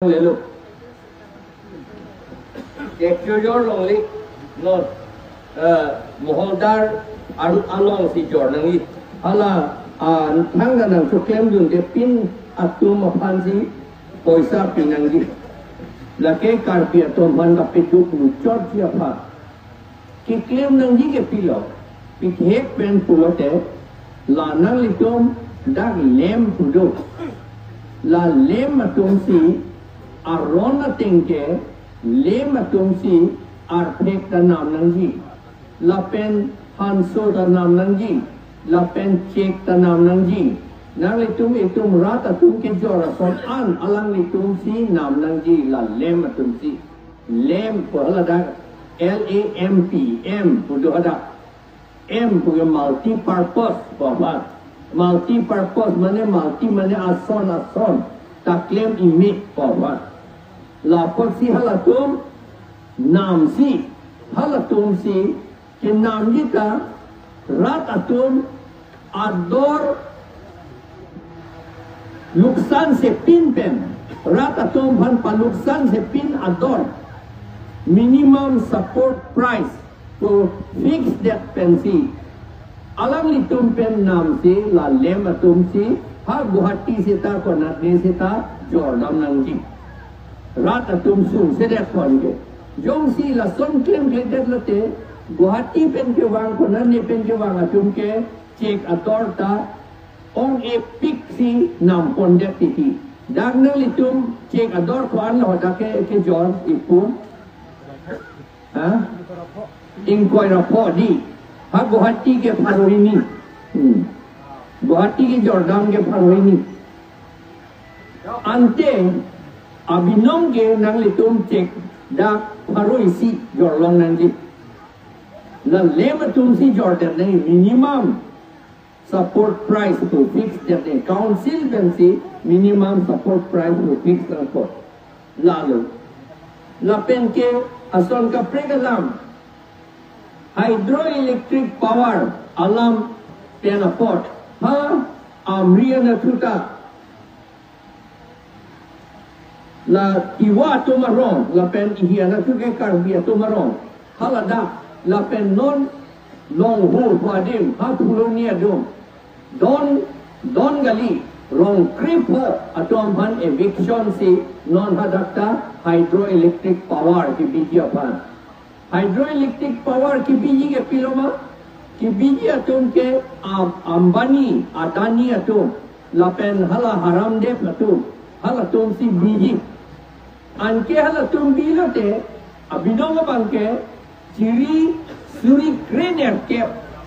Lelu exterior long leg not moholdar along si jor nangi ala thang nang so claim dun de pin atum apan si poisa pinangi la ke karpia to man ka pitu pu chor sia pha ki claim nangi ke pilo pi hek pen pulote la nang litom dag lem pudo la lem atum si arona tingke le matumsi arpek da nam nangji la pen hanso da nam nangji la pen cek da nam nangji nang litum itum rata tum ke jora son an alang litum si nam nangji la lem matumsi lem ko ala da LAMP M pudu ada M punya multi purpose bahwa multi purpose mana ason tak claim image bahwa lapor si halatum nam si halatum si ke nam kita ratatum ador luksan se pin pen ratatum han paluksan se pin ador minimum support price to fix that pen si alang litum pen nam si la lem atum si ha Guwahati se ta konatne se ta jordam nangji रात तुम सुन से देख पाएंगे जों सी लसन claim clutter लते गुवाहाटी पेन के वांग को नन्हे पेन के वांग तुम के चेक अतोरता ओंग ए पिक सी नाम पंडित थी डागने ली तुम चेक अतोर को आन लौटा के जॉर्ज इपुन हाँ इंक्वायर पॉडी हाँ गुवाहाटी के फारोइनी गुवाहाटी के जॉर्डाम के फारोइनी अंते Abinong ke nang litum cek dak paroi si jor long nang di la lema tum si jor dat nang minimum support price to fix that the council can see minimum support price to fix transport lalu la pen ke ason ka pregalam hydroelectric power alam penaport ha amria na tuta la iwa to marong la pen ihiana tu ke karbia to marong halada la pen non long hole padim ha pulonia dom don gali rong creep atom han eviction si non hadakta hydroelectric power ki biji apan hydroelectric power ki biji ke piloma ki biji atom ke ambani adani atom la pen hala haram de atom hala tom si biji anke hala tum bilote abinong bangke ciri suri krener ke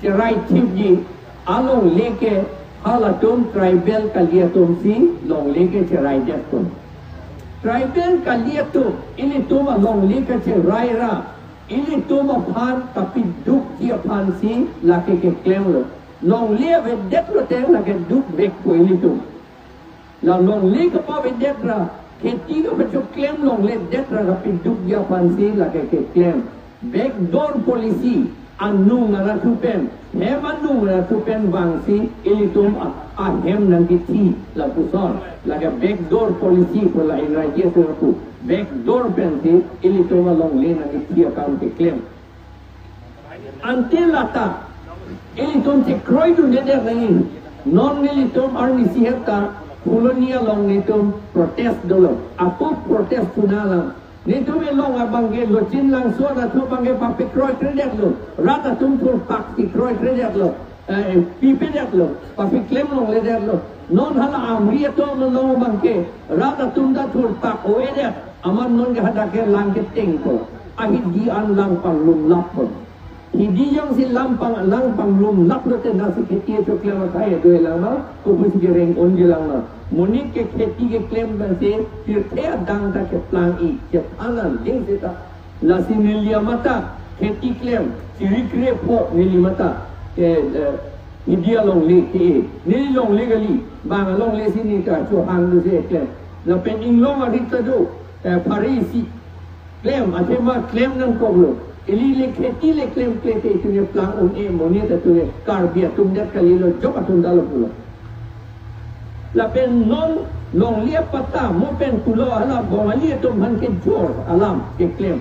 cerai tipji along leke hala tum tribal kalia tum si long leke cerai jatum tribal kalia tum ini tum along leke cerai ra ini tum aphan tapi duk ki aphan si lake ke claim lo long le ve detro te lake duk bek ko ini tum la long leke pa ve detra खेती का बच्चों क्लेम लोग ले डेट रहा फिर दुख या फांसी लगे के क्लेम बैकडोर पॉलिसी अनु नरा सुपेन हेम अनु नरा सुपेन वांसी इलितुम आ हेम नंगी थी लपुसॉन लगे बैकडोर पॉलिसी को ला इन राज्य से रखू बैकडोर पेंसी इलितुम लोग ले नंगी थी अकाउंट के क्लेम अंते लाता इलितुम से क्रोई डू डेट नहीं नॉन इलितुम अर्नी सिहता Polonia long nitum protest dulu. Apa protest punala? Nitum long abangge lo chin lang so na tu bangge papi kroy kredit lo. Rata tum tur pak ti kroy kredit lo. Pipi det lo. Papi claim long le det lo. Non hala amriya to long bangge. Rata tum da tur pak o edet. Aman non ge hada ke lang ke ting ko. Ahid di an lang pang lum lap ko. Hidi yang si lampang lum lap lo te nasi keti to claim kaya do lama ko busi ge reng on ge lama. Munik ke खेती के क्लेम से फिर थे दांग के प्लान ई के आनंद दिन से था लासी नीलिया मता खेती क्लेम चिरिक्रे पो नीली मता के इंडिया लोग ले के नीली लोग ले गली बांग लोग ले सी नी का जो हांग से क्लेम ल पेन इंग लोग अधिक तो पारिसी क्लेम अथे मा क्लेम नन को लो इली ले खेती ले क्लेम के इतने प्लान उन ए मोने तो कार्बिया तुम दे कली लो जो तुम डालो पुलो la pen non long lia pata mo pen pulo hala bongalia tum han ke jor alam ke claim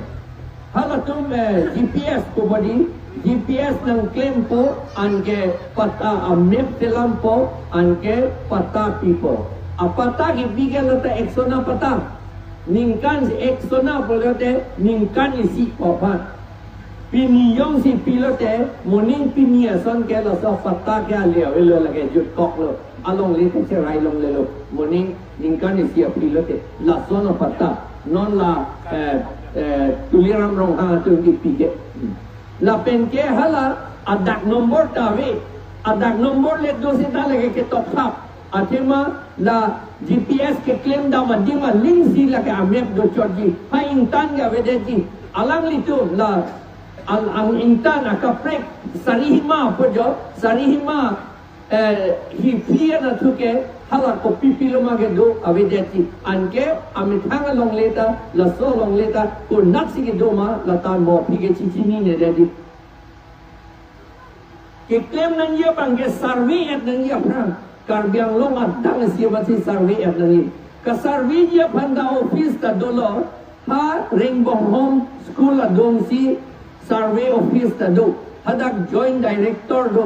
hala tum GPS ko body GPS nang claim po anke pata map telam po anke pata people apata ke bigal ta exona pata ningkan exona bolate ningkan isi opat piniyong si pilote morning pinia son ke la so pata ke alio elo lage jut kok lo along le ke rai long le lo morning ningkan isi pilote la sono pata non la tuliram rong ha tu di pige la penke hala adak nombor tawe adak nombor le dosi lagi ke top up atema la GPS ke claim da madima link si la ke amep do choji ha intan ga vedeji alang litu la ang intan akaprek sarihima pojo sarihima hi pia na tuke hala kopi filma ke do avedeti anke amithanga long leta la so long leta ko naksi ke do ma la tan mo pige chichini ne dedi ke claim nang ya bangge survey at nang ya prang karbiang long adang sia basi survey at nang ka survey ya panda office ta dolo ha rainbow home school adong si survey office ta do hadak joint director do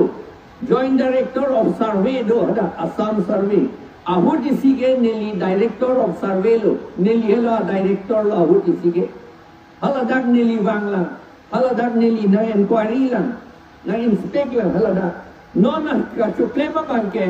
joint director of survey do ada Assam survey ahut isige neli director of survey lo neli hela director lo ahut isige haladak neli wangla haladak neli na inquiry lang na inspect lang haladak nona ka chuklema bangke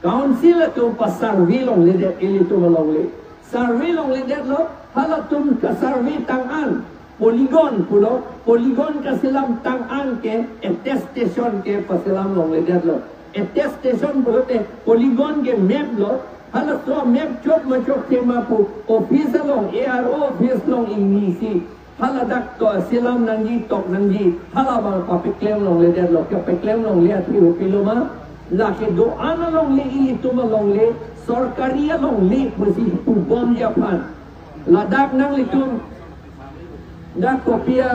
council to pa survey long le ele to long le survey long le lo halatum ka survey tangan polygon pulo polygon ka silam tangan ke attestation ke pasilam long le lo attestation bote polygon ke map lo hala so map chok ma chok tema pu office long ARO office long inisi hala dak to silam nangi tok nangi hala bang pa claim long le lo ke claim long le ati piloma la ke do ana long le ili to long le sarkaria long le besi pu bom japan la dak nang litum dak kopia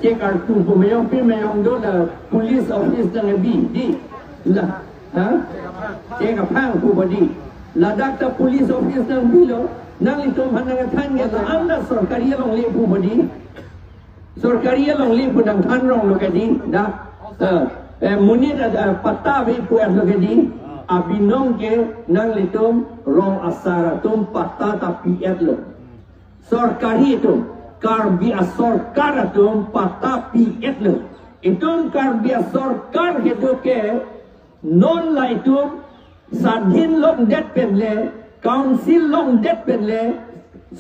cek kartu pemeyong pemeyong do la police office nang di la ha cek apang pu body la dak ta police office nang bilo nang litum hanang than ya la anda sarkaria long le pu body sarkaria long le pu dang than rong lo ke di da munir pata be pu lo ke di abinong ke nang litum rong asara tum pata ta PF lo sarkari tu karbi sarkar tum pata PF lo itum karbi sarkar ke tu ke non la itum sadhin long det penle council long det penle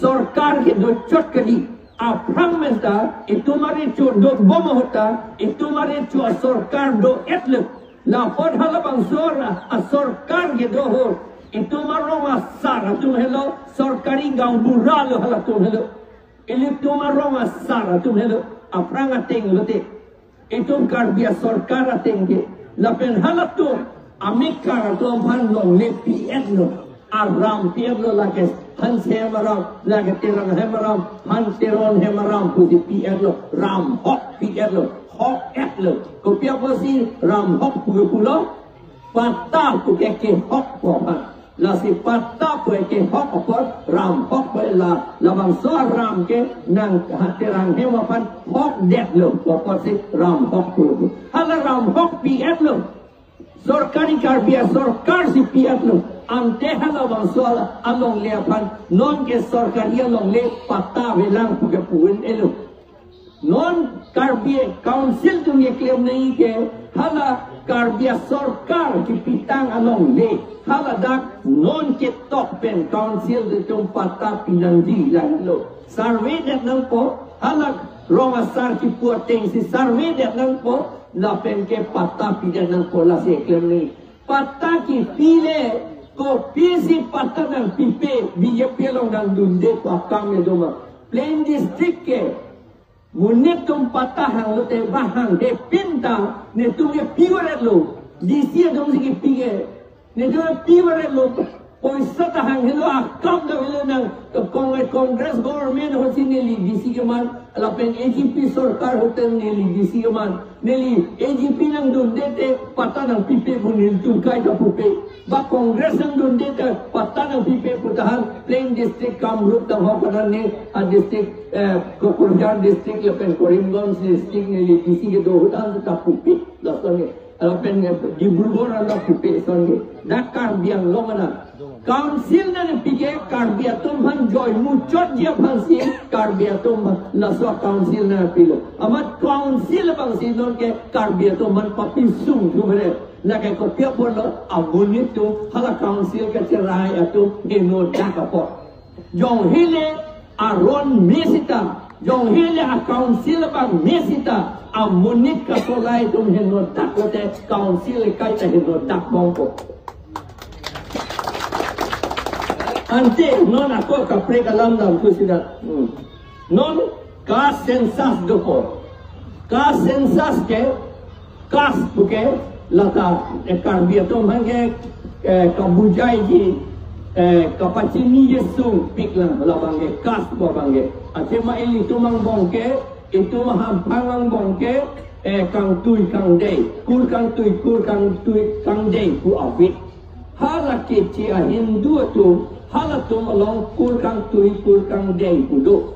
sarkar ke do chot kali aprang menta itumare chu do bom hota itumare chu sarkar do etle la pod halabang sora sarkar ke do ho itumaro masara tu hello sarkari gang buralo hala tu hello ili tumaro masara tu hello aprang ateng lote itum karbia sarkar ateng ke la pen hala tu amikar tu bhan long le PF lo aram PF lo la ke han semaram la ke terang hemaram han teron hemaram ku di PF lo ram hok PF lo hok F lo ko pia posi ram hok ku pulo pata ku ke hok po la si pata ku ke hok po ram hok po la bang so ram ke nang terang hemapan hok det lo ko posi ram hok ku hala ram hok PF lo sarkari karbia sarkar si PF lo ante hala bang so along le pan non ke sarkaria long le pata velang ku ke puin elo non karbia council tu ye claim nahi ke hala karbia sarkar ki pitang along le hala dak non ke top pen council de tum pata pinangji la lo survey dat nang po hala roma sar ki puateng si survey dat nang po la pen ke pata pinang nang po la se claim nahi pata ki pile ko pisi pata nang pipe BJP long nang dunde ko akam ye doma plain district ke munit tum patah hang lo te bahang de pinta ne tum ye piwaret lo disia dong sigi pige ne do piwaret lo Poisa tahang hilo akam na hilo ng Congress government ho si nili DC kaman alapen AGP sarkar hotel nili DC kaman nili AGP nang doon dete pata ng pipe po niltungkay ka pupe ba Congress nang doon dete pata ng pipe po tahan Plain District Kamrup ng hokanan ni district Kukurjar District lapen Korimgons District nili DC ke doon ta pupe lasang alapen Dibrugon ala pupe sange dakar biang lomana Council na nagpigay, Karbiatum han joy, muchot dia pansin, Karbiatum laswa council na napilo. Amat council bang sinon ke Karbiatum man papisung kumare. Nakay kopya po lo, amunit to, hala council ka tiray ato, ino dakapo. Jong hile, aron mesita, jong hile a council bang mesita, amunit ka solay tum hino dakote, council kay ta hino dakbong ko. Ante non ako kapre kalam dam ko sida non ka sensas doko ka sensas ke kas buke lata Karbiatum hange kabujai ji kapacini yesu piklan labange kas babange ate ma ili tumang bongke itu mahampangang bongke kang tui kang dei kur kang tui kang dei ku awit halake ci a Hindu tu halatum along kurkang tui kurkang day pudo.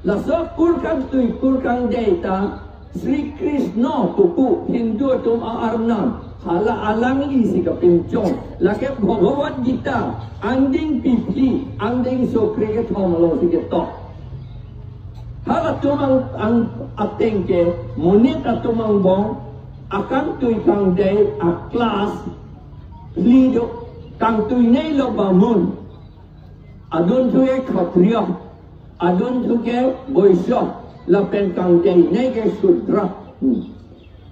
Laso kurkang tui kurkang day ta Sri Krishna pupu Hindu tum aarnam hala alangli si kapinchong lake Bhagavad Gita anding pipli anding so kriket homalo si ketok halatum ang ateng ke munit atumang bong akan tui kang day a class lido kang tui nay lo bamun adun tuye khatriya adun tuye boisya lapen kang day nege sudra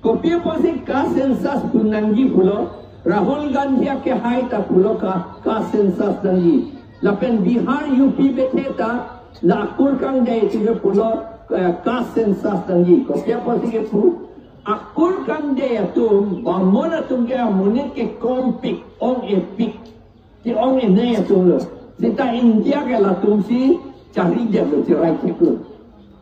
kopi po si ka sensas punanggi pulo Rahul Gandhi ke hai ta pulo ka sensas nanggi lapen Bihar UP beteta la akur kang day tuye pulo ka sensas nanggi kopi po si ke pu akur kang day atum bamona tumge amunit ke kompik ong epik ti ong ene atum lo Sita India ke la tumsi cari dia lo cerai ciklu.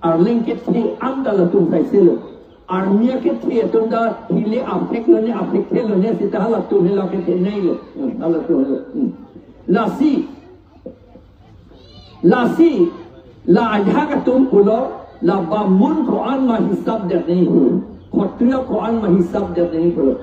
Arling ke thi anda la tum sai selo. Armia ke thi tunda hile apek lo ne sita la tum la ke thi nei lo. Ala tum lo. Lasi la ajha ka tum pulo la bamun Quran ma hisab der nahi pulo. Khotriya Quran ma hisab der nahi pulo.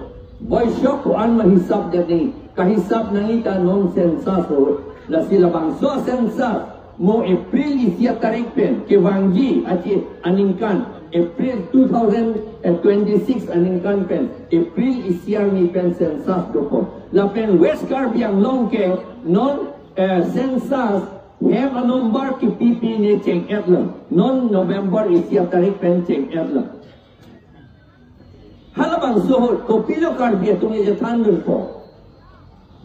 Boysho Quran ma hisab der nahi. Ka hisab nahi ta nonsense ho. La sila bangso sensa mo April isia tarik pen ke wanggi aci aningkan April 2026 aningkan pen April isia ni pen sensa doko la pen West Karbiang long ke non sensa have a number ki PP ne check etla non November isia tarik pen check etla hala bangso ho kopilo Karbia tungi jatan dun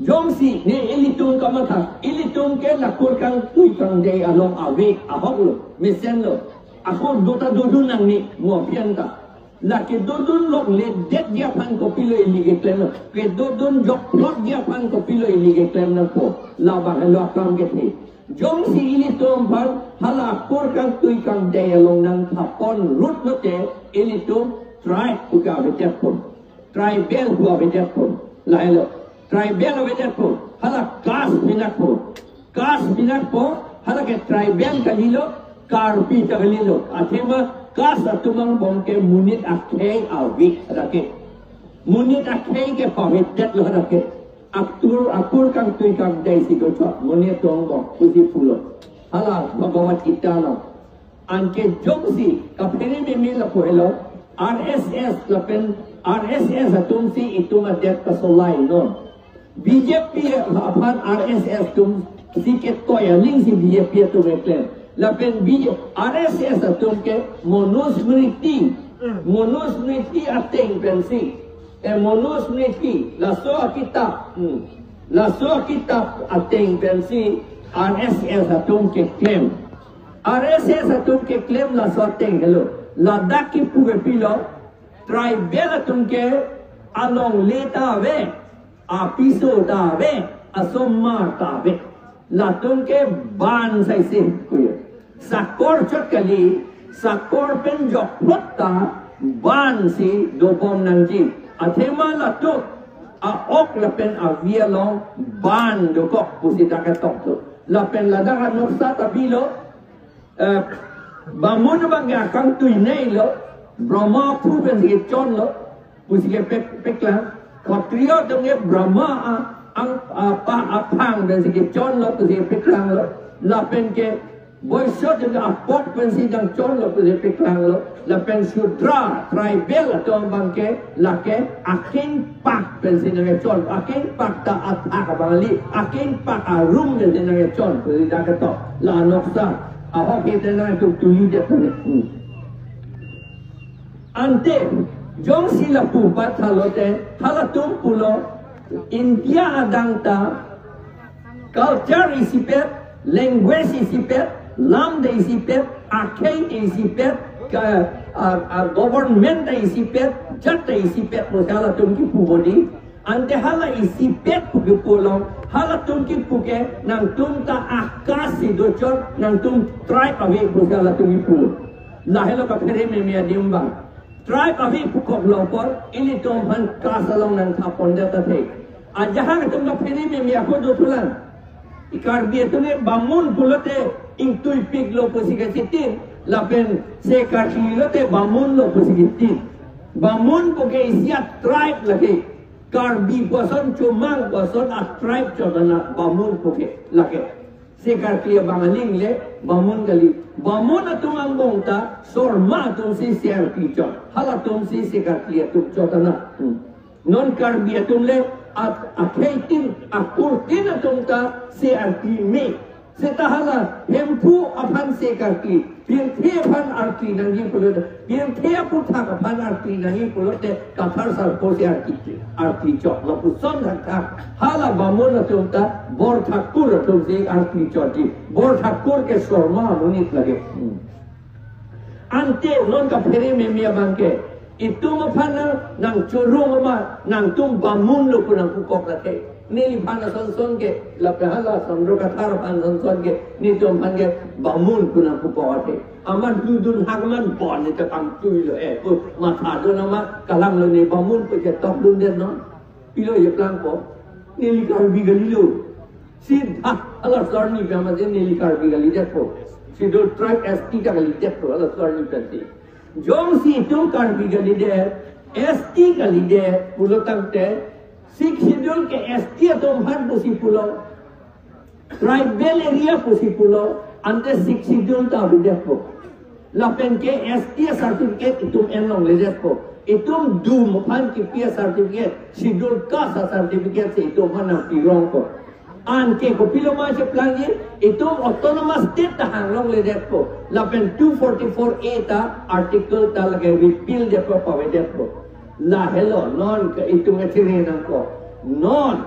Jomsi ni ilitung kamata ilitung ke lakur kang tui kang day along awik ahok lo mesen lo ako dota dodun nang ni mo pianta laki dodun lok le det dia pan ko pilo ilige klem ke dodun jok lok dia pan ko pilo ilige klem na ko laba lo kam ke ni Jomsi ilitung pan hala kur kang tui kang day along nang thapon rut no te ilitung try uga betepon try bel uga betepon lailo tribal weather po hala kas binak po hala ke tribal kalilo karpi kalilo athema kas atumang bongke munit akhe awik rake munit akhe ke pavitet lo rake akur kang tui kang dai si ko munit tong bo puji pulo hala Bhagavad Gita lo anke jomsi kapene me mela po hello RSS lapen RSS atumsi ituma det kasolai non BJP apan RSS tum sikit toya ling si BJP tu reklam lapen RSS tum ke monusmriti ateng pensi monusmriti laso kitab ateng pensi RSS tum ke claim RSS tum ke claim laso ateng hello ladak ki puge pilo tribal tum ke along leta ve apiso da ve asomma tabe latun ke ban sai sin kuya sakor chot kali sakor pen jok plotta ban si dobom nangji athema latut a ok la pen a via long ban do kok pusi dakatok tu la pen la da noksa tabilo bamun bangga kang tui nei lo brahma pu pen si chon lo pusi ke pekla kotrio dong ye brahma ang pa apang pen si chon lo pusi peklang lo la pen ke boy shot de apot pen si dang chon lo pusi peklang lo la pen sudra tribal atong bangke la ke akin pak pen si dang chon akin pak ta atak bangali akin pak arum de dang chon pusi dang to la noksa ahok kita na tu tuyu de ante jong sila pupat halote halatum pulo India adangta culture isipet language isipet lam de isipet arcade isipet government de isipet jat de isipet halatum ki pubodi ante hala isipet puke pulong halatum ki puke nang tum ta akasi docor nang tum tribe awe puke halatum ki pu lahelo ka phere me me dimba tribe awe pukok lopor ini tom han kasalong nang thapon data the ajahan tum ka phere me me ako dotulan ikar biye tune bamun pulote intui pig lo pusike sitin lapen se karhilote bamun lo pusike sitin bamun puke isiat tribe lagi Karbi person cumang person a tribe chodana bamun puke lake sekar klia bangaling le bamun kali bamun atung bongta sorma tum si ser picho hala tum si sekar klia tum chodana non karbi atung le at akaitin akurtin atung ta ser me setahala hempu apan sekar ki pian the pan arti nangi pulot pian the putha ka pan arti nangi pulot de kathar sar ko se arti chok la puson thak hala bamun atumta bor thakur atum se arti choti bor thakur ke sorma munit lage ante non ka phere me mia bangke itu mapana nang churung ma nang tum bamun lo kunang kukok lake nili pana son ke la pehala sondro kathar pan son ke ni tom pan ke bamun kunang kupoate aman dudun hagman bon ni ta kam tui lo ko ma tha do na ma kalang lo ni bamun pe ke tok dun den no pilo ye plan ko nili kar bigali lo sidha ala sarni pe ma nili kar bigali det ko sidol track st ka gali det ko ala sarni pe ti jong si tum kar bigali de st ka li de pulotang te Sikh schedule ke ST atau Bhat pusi pulau, tribal area pusi pulau, ante Sikh schedule ta bidepo. Lapen ke ST certificate itum enong ledepo. Itum du mupan ki pia certificate, schedule kasa certificate se itum mana pirong ko. Anke ko pilo ma se plangi itum autonomous state ta hanglong ledepo. Lapen 244A ta article ta lage repeal depo pa vedepo. La hello non ke itu ngeciri nangko non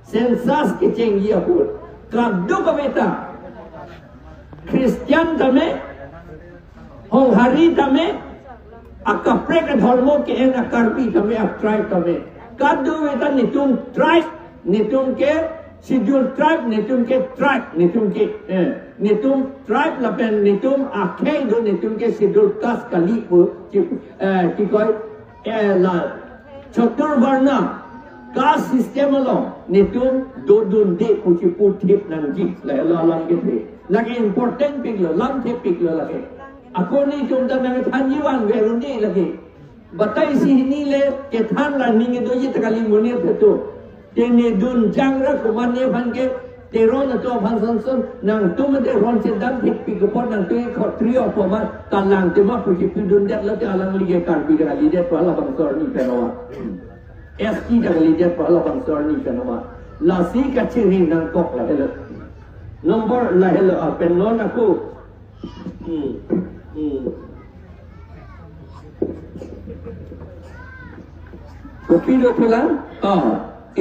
sensas ke cenggi aku kaddo ka beta Christian tame hong hari tame akapre ke dharmo ke en akarpi tame tribe tame kaddo beta nitum tribe nitum ke schedule tribe nitum ke tribe nitum ke nitum tribe la pen nitum akhe do nitum ke schedule kas kali ko ki koi la chotur varna ka system lo nitum dodun de puchi putip nanji la lang ke lagi important pig lo lam the pig lo lagi ako ni tum ta nang thanjiwan verundi lagi batai si ni le ke than la ning do ji takali moni thetu tene dun jangra ko manne bhange teron to bhan sanson nang tum de ron se dan pig pig ko nang tu ko trio ko ma talang te ma puchi pidun det la te alang lige kar bi ga li det pala bang sor ni penawa ski da li det pala bang sor ni penawa la si ka chiri nang kok la helo number la helo pen non aku kopi do tulang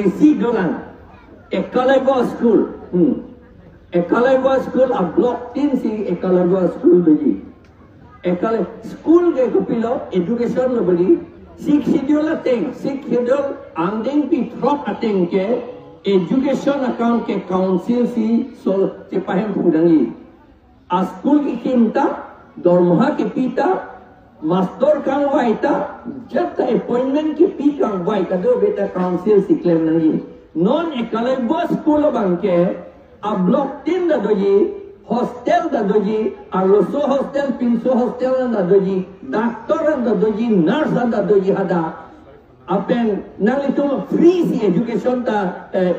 isi dolang Ekalaiwa school Ekalaiwa school a block 3 si Ekalaiwa school beji Ekalaiwa school ke kopilo education lo beli Sikh schedule ateng Sikh schedule anding pi trop ateng ke education account के काउंसिल सी सो ते पहम पुरंगी स्कूल की कीमता दरमहा के पीता master Kong वाइता जब तक अपॉइंटमेंट के पी कांग वाइ का दो बेटा काउंसिल सी क्लेम नंगी नॉन एकले बस स्कूल बांके a block 10 da doji hostel da doji arloso hostel pinso hostel da doji doctor da doji nurse da doji hada apen nang itu free si education da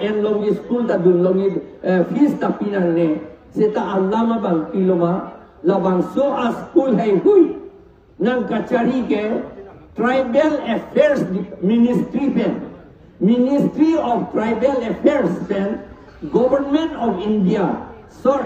en longi school da dun longi fees ta pinan ne seta allama bang piloma labang so a school hai hui nang kachari ke tribal affairs ministry of tribal affairs pen Government of India,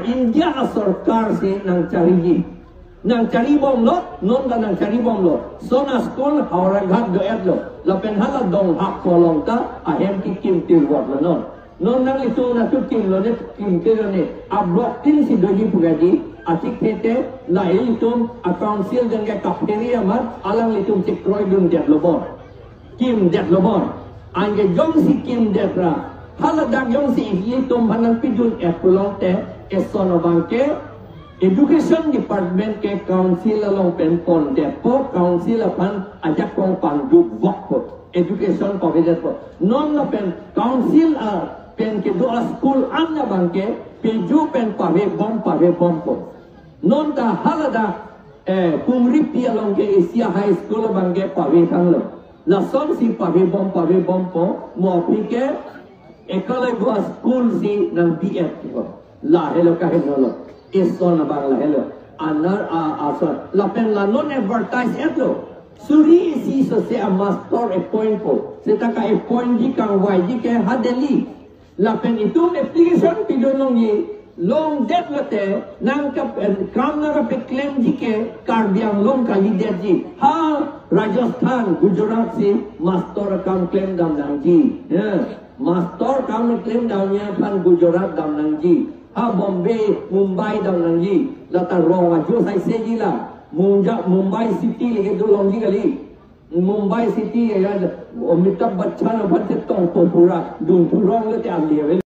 India a sarkar se nang cari bom lo, non da nang cari bom lo. So na school hauraghat do edlo, la penhala dong hak kolong ta ahem ki kim til wat lo non. Non nang itu na tu kim lo ne kim til ne. A block tin si doji pugaji, atik tete la elitum a council jangga cafeteria mat alang litum cek kroy dun det lo bon. Kim det lo bon. Angge jong si kim det ra. Hala dak yong si ini tom hanang pidun epulong te esono bangke education department ke council along pen pon depo council apan ajak kong pandu vok education provided po non na pen council a pen ke do school anya bangke peju pen pave bom po non ta hala da kumri pi along ke Asia high school bangke pave tanglo la son si pave bom po mo pike ekale gua school si nang BF ko la hello ka hello iso na bang la hello anar asar la pen la non advertise etlo suri si so se a master appoint po se ta ka appoint ji kang wai ji ke hadeli la pen itu application pidonong ni long det late nang ka kam na ka claim ji ke karbiang long ka leader ji ha Rajasthan Gujarat si master kam claim dam nang ji Master kami claim daunnya pan Gujarat dam nangji, ha Bombay, Mumbai dam nangji, lata rong ajo sai seji la, Mumbai city lagi tu longji kali, Mumbai city ya, Amitabh Bachchan abad setong popura, dun tu rong le te ambil.